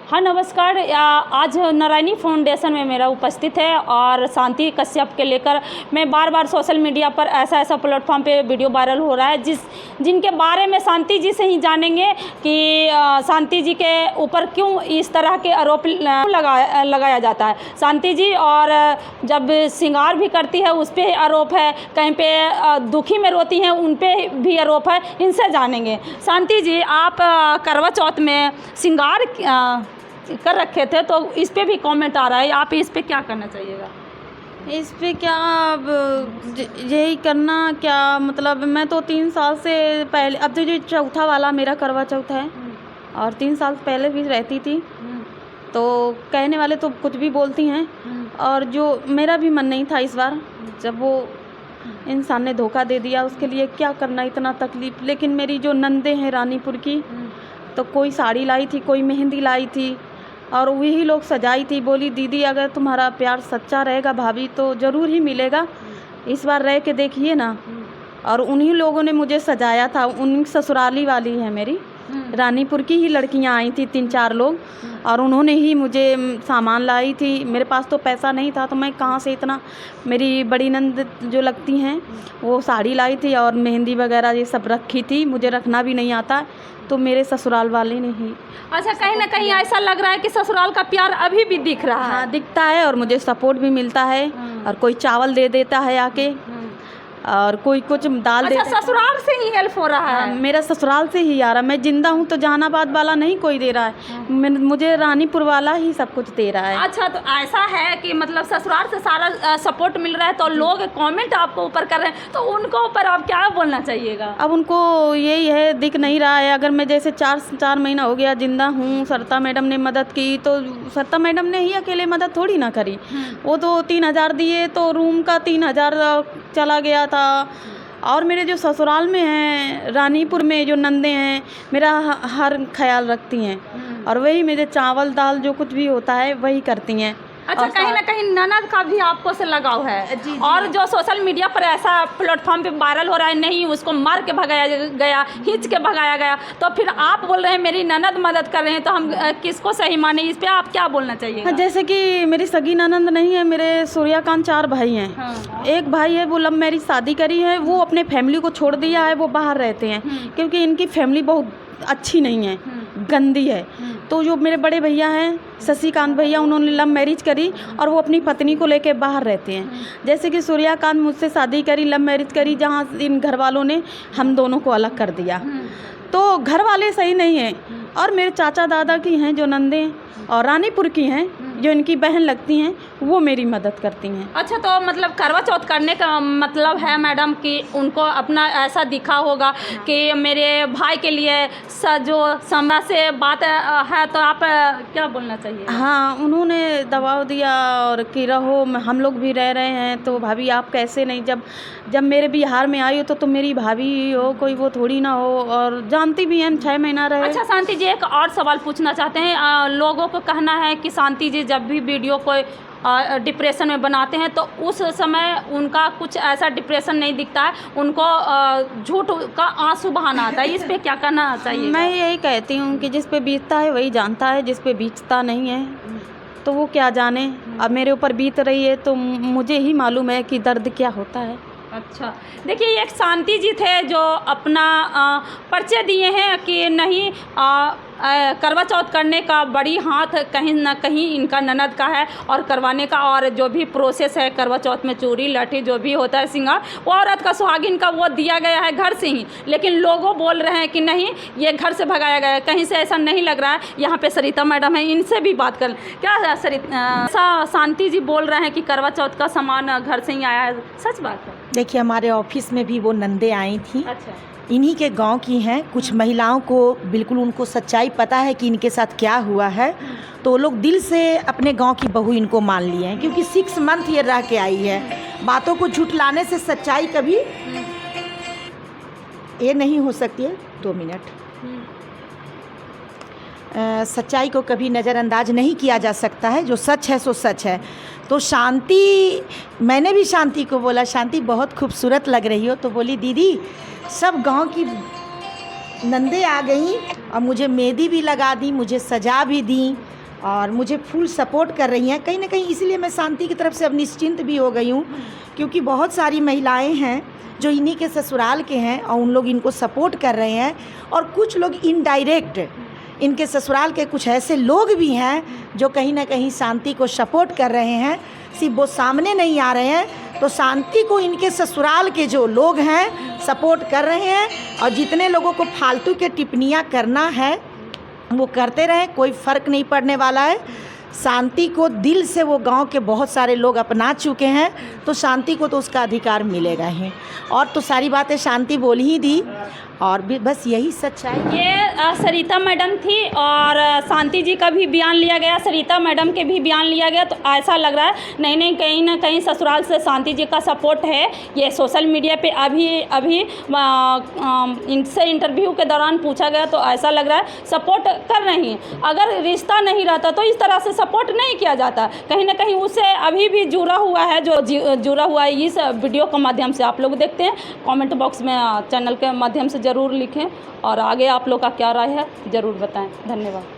हाँ नमस्कार। आज नारायणी फाउंडेशन में मेरा उपस्थित है और शांति कश्यप के लेकर मैं बार बार सोशल मीडिया पर ऐसा प्लेटफॉर्म पे वीडियो वायरल हो रहा है जिनके बारे में शांति जी से ही जानेंगे कि शांति जी के ऊपर क्यों इस तरह के आरोप लगाया जाता है। शांति जी और जब श्रृंगार भी करती है उस पर आरोप है, कहीं पे दुखी में रोती हैं उन पर भी आरोप है। इनसे जानेंगे। शांति जी, आप करवा चौथ में श्रृंगार कर रखे थे तो इस पे भी कमेंट आ रहा है, आप इस पे क्या करना चाहिएगा? इस पे क्या अब यही करना क्या, मतलब मैं तो 3 साल से पहले, अब तो जो चौथा वाला मेरा करवा चौथ है और 3 साल पहले भी रहती थी, तो कहने वाले तो कुछ भी बोलती हैं। और जो मेरा भी मन नहीं था इस बार, जब वो इंसान ने धोखा दे दिया उसके लिए क्या करना इतना तकलीफ़। लेकिन मेरी जो नंदे हैं रानीपुर की, तो कोई साड़ी लाई थी, कोई मेहंदी लाई थी और वही लोग सजाई थी। बोली दीदी अगर तुम्हारा प्यार सच्चा रहेगा भाभी तो ज़रूर ही मिलेगा, इस बार रह के देखिए ना। और उन्हीं लोगों ने मुझे सजाया था। उन ससुराली वाली है मेरी, रानीपुर की ही लड़कियां आई थी 3-4 लोग, और उन्होंने ही मुझे सामान लाई थी। मेरे पास तो पैसा नहीं था तो मैं कहाँ से इतना। मेरी बड़ी नंद जो लगती हैं वो साड़ी लाई थी और मेहंदी वगैरह ये सब रखी थी। मुझे रखना भी नहीं आता, तो मेरे ससुराल वाले ने ही। अच्छा, कहीं ना कहीं ऐसा लग रहा है कि ससुराल का प्यार अभी भी दिख रहा है। हाँ दिखता है, और मुझे सपोर्ट भी मिलता है, और कोई चावल दे देता है आके, और कोई कुछ दाल दे। अच्छा, ससुराल से ही हेल्प हो रहा है? मेरा ससुराल से ही आ रहा है। मैं जिंदा हूँ तो जहानाबाद वाला नहीं कोई दे रहा है, मुझे रानीपुर वाला ही सब कुछ दे रहा है। अच्छा, तो ऐसा है कि मतलब ससुराल से सारा सपोर्ट मिल रहा है, तो लोग कमेंट आपको ऊपर कर रहे हैं, तो उनको ऊपर आप क्या बोलना चाहिएगा? अब उनको यही है, दिख नहीं रहा है। अगर मैं जैसे 4 महीना हो गया जिंदा हूँ, सरिता मैडम ने मदद की, तो सरिता मैडम ने ही अकेले मदद थोड़ी ना करी। वो तो 3000 दिए तो रूम का 3000 चला गया था। और मेरे जो ससुराल में हैं, रानीपुर में जो नंदे हैं, मेरा हर ख्याल रखती हैं, और वही मेरे चावल दाल जो कुछ भी होता है वही करती हैं। अच्छा, कहीं ना कहीं ननद का भी आपको से लगाव है। जी। और जो सोशल मीडिया पर ऐसा प्लेटफॉर्म पे वायरल हो रहा है, नहीं उसको मार के भगाया गया, खींच के भगाया गया, तो फिर आप बोल रहे हैं मेरी ननद मदद कर रहे हैं, तो हम किसको सही माने? इस पे आप क्या बोलना चाहिए? हाँ, जैसे कि मेरी सगी ननद नहीं है, मेरे सूर्यकांत 4 भाई हैं। हाँ। एक भाई है वो लव मैरिज शादी करी है, वो अपने फैमिली को छोड़ दिया है, वो बाहर रहते हैं क्योंकि इनकी फैमिली बहुत अच्छी नहीं है, गंदी है। तो जो मेरे बड़े भैया हैं शशिकांत भैया, उन्होंने लव मैरिज करी और वो अपनी पत्नी को लेके बाहर रहते हैं। जैसे कि सूर्यकांत मुझसे शादी करी, लव मैरिज करी, जहाँ इन घर वालों ने हम दोनों को अलग कर दिया, तो घर वाले सही नहीं हैं। और मेरे चाचा दादा की हैं जो नंदे, और रानीपुर की हैं जो इनकी बहन लगती हैं, वो मेरी मदद करती हैं। अच्छा, तो मतलब करवा चौथ करने का मतलब है मैडम कि उनको अपना ऐसा दिखा होगा कि मेरे भाई के लिए जो समय से बात है, तो आप क्या बोलना चाहिए? हाँ, उन्होंने दबाव दिया और कि रहो, हम लोग भी रह रहे हैं, तो भाभी आप कैसे नहीं, जब मेरे बिहार में आई हो तो मेरी भाभी हो, कोई वो थोड़ी ना हो, और जानती भी हैं 6 महीना रहे। अच्छा शांति जी, एक और सवाल पूछना चाहते हैं। लोगों को कहना है कि शांति जी जब भी वीडियो को डिप्रेशन में बनाते हैं तो उस समय उनका कुछ ऐसा डिप्रेशन नहीं दिखता है, उनको झूठ का आंसू बहाना आता है। इस पे क्या करना चाहिए? मैं यही कहती हूँ कि जिस पे बीतता है वही जानता है, जिस पे बीतता नहीं है तो वो क्या जाने। अब मेरे ऊपर बीत रही है तो मुझे ही मालूम है कि दर्द क्या होता है। अच्छा, देखिए एक शांति जी थे जो अपना परिचय दिए हैं कि नहीं करवा चौथ करने का बड़ी हाथ कहीं ना कहीं इनका ननद का है, और करवाने का और जो भी प्रोसेस है करवा चौथ में चूड़ी लठी जो भी होता है श्रृंगार, वो औरत का सुहागिन का वो दिया गया है घर से ही। लेकिन लोगों बोल रहे हैं कि नहीं ये घर से भगाया गया है, कहीं से ऐसा नहीं लग रहा है। यहाँ पे सरिता मैडम है, इनसे भी बात कर। क्या सरिता शांति जी बोल रहे हैं कि करवा चौथ का सामान घर से ही आया है, सच बात है? देखिए हमारे ऑफिस में भी वो नंदे आई थी। अच्छा, इन्हीं के गांव की हैं। कुछ महिलाओं को बिल्कुल उनको सच्चाई पता है कि इनके साथ क्या हुआ है, तो वो लोग दिल से अपने गांव की बहू इनको मान लिए हैं, क्योंकि 6 मंथ ये रह के आई है। बातों को झुठलाने से सच्चाई कभी ये नहीं हो सकती है। 2 मिनट। सच्चाई को कभी नज़रअंदाज नहीं किया जा सकता है, जो सच है सो सच है। तो शांति, मैंने भी शांति को बोला शांति बहुत खूबसूरत लग रही हो, तो बोली दीदी सब गांव की नंदे आ गई और मुझे मेहंदी भी लगा दी, मुझे सजा भी दी और मुझे फुल सपोर्ट कर रही हैं। कहीं ना कहीं इसलिए मैं शांति की तरफ से अब निश्चिंत भी हो गई हूँ, क्योंकि बहुत सारी महिलाएं हैं जो इन्हीं के ससुराल के हैं और उन लोग इनको सपोर्ट कर रहे हैं, और कुछ लोग इनडायरेक्ट इनके ससुराल के कुछ ऐसे लोग भी हैं जो कहीं ना कहीं शांति को सपोर्ट कर रहे हैं। सिर्फ वो सामने नहीं आ रहे हैं, तो शांति को इनके ससुराल के जो लोग हैं सपोर्ट कर रहे हैं। और जितने लोगों को फालतू के टिप्पणियाँ करना है वो करते रहें, कोई फ़र्क नहीं पड़ने वाला है। शांति को दिल से वो गांव के बहुत सारे लोग अपना चुके हैं, तो शांति को तो उसका अधिकार मिलेगा ही। और तो सारी बातें शांति बोल ही दी, और भी बस यही सच्चाई। ये सरिता मैडम थी और शांति जी का भी बयान लिया गया, सरिता मैडम के भी बयान लिया गया। तो ऐसा लग रहा है नहीं कहीं ना कहीं ससुराल से शांति जी का सपोर्ट है। ये सोशल मीडिया पे अभी इनसे इंटरव्यू के दौरान पूछा गया तो ऐसा लग रहा है सपोर्ट कर रही हैं। अगर रिश्ता नहीं रहता तो इस तरह से सपोर्ट नहीं किया जाता। कहीं ना कहीं उससे अभी भी जुड़ा हुआ है, जो जुड़ा हुआ है इस वीडियो के माध्यम से। आप लोग देखते हैं, कमेंट बॉक्स में चैनल के माध्यम से ज़रूर लिखें, और आगे आप लोग का क्या राय है ज़रूर बताएं। धन्यवाद।